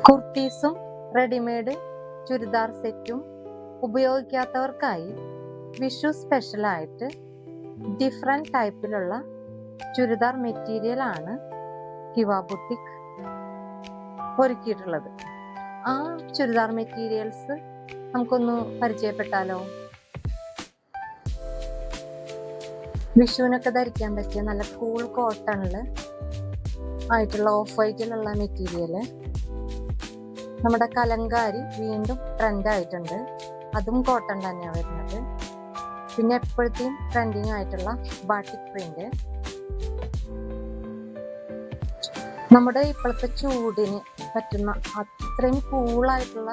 കുർത്തീസും readymade churidar സെറ്റും ഉപയോഗിക്കാത്തവർക്കായി വിഷു സ്പെഷ്യലായിട്ട് different ടൈപ്പിലുള്ള ചുരിദാർ മെറ്റീരിയൽ ആണ് ഹിവ ബുട്ടിക് ഒരുക്കിയിട്ടുള്ളത്. ആ ചുരിദാർ മെറ്റീരിയൽസ് നമുക്കൊന്ന് പരിചയപ്പെട്ടാലോ? വിഷുവിനൊക്കെ ധരിക്കാൻ പറ്റിയ നല്ല കൂൾ കോട്ടണിൽ ആയിട്ടുള്ള ഓഫ് വൈറ്റിലുള്ള മെറ്റീരിയൽ. നമ്മുടെ കലങ്കാരി വീണ്ടും ട്രെൻഡ് ആയിട്ടുണ്ട്, അതും കോട്ടൺ തന്നെയാണ് വരുന്നത്. പിന്നെ എപ്പോഴത്തെയും ട്രെൻഡിങ് ആയിട്ടുള്ള ബാട്ടിക് പ്രിന്റ്. നമ്മുടെ ഇപ്പോഴത്തെ ചൂടിന് പറ്റുന്ന അത്രയും കൂളായിട്ടുള്ള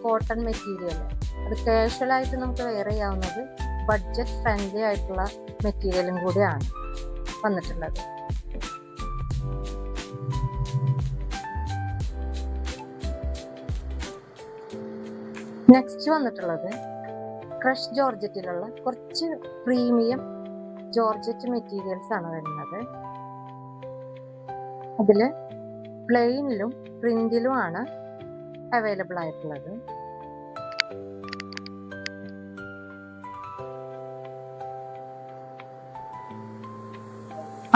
കോട്ടൺ മെറ്റീരിയൽ, അത് കാഷ്വലായിട്ട് നമുക്ക് വെയർ ചെയ്യാവുന്നത് ബഡ്ജറ്റ് ഫ്രണ്ട്ലി ആയിട്ടുള്ള മെറ്റീരിയലും കൂടിയാണ് വന്നിട്ടുള്ളത്. നെക്സ്റ്റ് വന്നിട്ടുള്ളത് ക്രഷ് ജോർജറ്റിലുള്ള കുറച്ച് പ്രീമിയം ജോർജറ്റ് മെറ്റീരിയൽസ് ആണ് വരുന്നത്. അതില് പ്ലെയിനിലും പ്രിന്റിലും ആണ് അവൈലബിൾ ആയിട്ടുള്ളത്.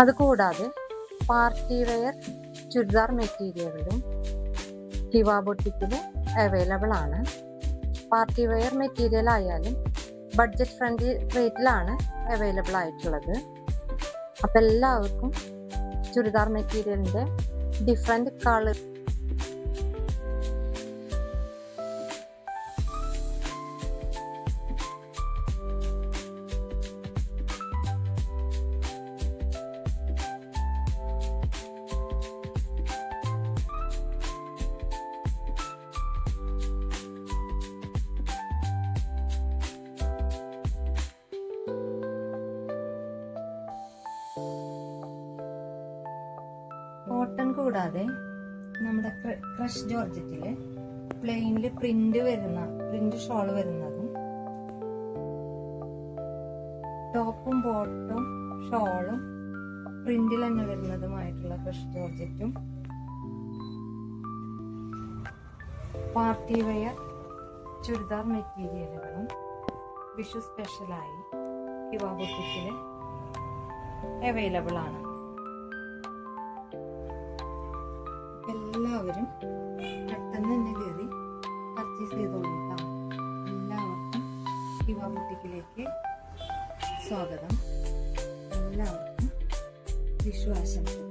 അതുകൂടാതെ പാർട്ടി വെയർ ചുരിദാർ മെറ്റീരിയലും ഹിവ ബുട്ടിക്കില് അവൈലബിൾ ആണ്. പാർട്ടി വെയർ മെറ്റീരിയൽ ആയാലും ബഡ്ജറ്റ് ഫ്രണ്ട്ലി റേറ്റിലാണ് അവൈലബിൾ ആയിട്ടുള്ളത്. അപ്പം എല്ലാവർക്കും ചുരിദാർ മെറ്റീരിയലിൻ്റെ ഡിഫറെൻറ്റ് കളർ കോട്ടൺ കൂടാതെ നമ്മുടെ ക്രഷ് ജോർജറ്റില് പ്ലെയിനില് പ്രിന്റ് ഷോൾ വരുന്നതും ടോപ്പും ബോട്ടും ഷോളും പ്രിന്റിൽ തന്നെ വരുന്നതുമായിട്ടുള്ള ക്രഷ് ജോർജറ്റും പാർട്ടി വെയർ ചുരിദാർ മെറ്റീരിയലുകളും വിഷു സ്പെഷ്യലായി ഹിവ ബുട്ടിക്കില് അവൈലബിൾ ആണ്. എല്ലാവരും പെട്ടെന്ന് തന്നെ കയറി പർച്ചേസ് ചെയ്തോളൂട്ടാം. എല്ലാവർക്കും ഹിവ ബുട്ടിക്കിലേക്ക് സ്വാഗതം. എല്ലാവർക്കും വിഷു ആശംസകൾ.